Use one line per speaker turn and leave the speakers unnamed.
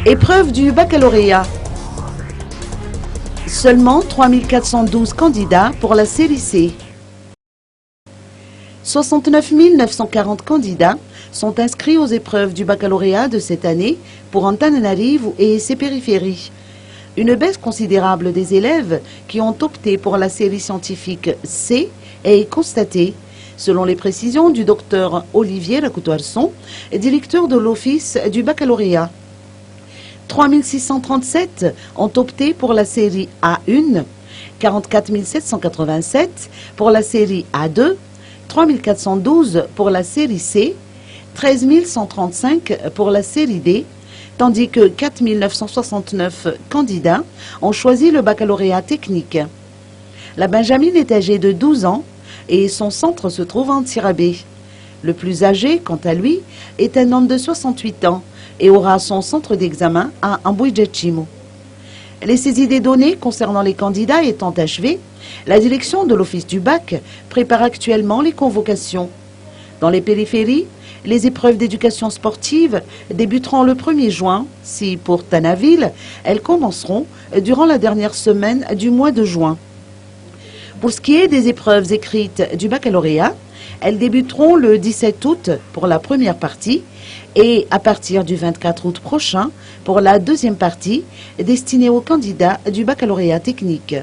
Épreuve du baccalauréat. Seulement 3412 candidats pour la série C. 69 940 candidats sont inscrits aux épreuves du baccalauréat de cette année pour Antananarivo et ses périphéries. Une baisse considérable des élèves qui ont opté pour la série scientifique C est constatée, selon les précisions du docteur Olivier Racoutoarson, directeur de l'Office du baccalauréat. 3637 ont opté pour la série A1, 44 787 pour la série A2, 3412 pour la série C, 13 135 pour la série D, tandis que 4 969 candidats ont choisi le baccalauréat technique. La Benjamine est âgée de 12 ans et son centre se trouve en Tirabé. Le plus âgé, quant à lui, est un homme de 68 ans et aura son centre d'examen à Amboui-Djatchimo. Les saisies des données concernant les candidats étant achevées, la direction de l'Office du bac prépare actuellement les convocations. Dans les périphéries, les épreuves d'éducation sportive débuteront le 1er juin, si pour Tanaville, elles commenceront durant la dernière semaine du mois de juin. Pour ce qui est des épreuves écrites du baccalauréat, elles débuteront le 17 août pour la première partie et à partir du 24 août prochain pour la deuxième partie destinée aux candidats du baccalauréat technique.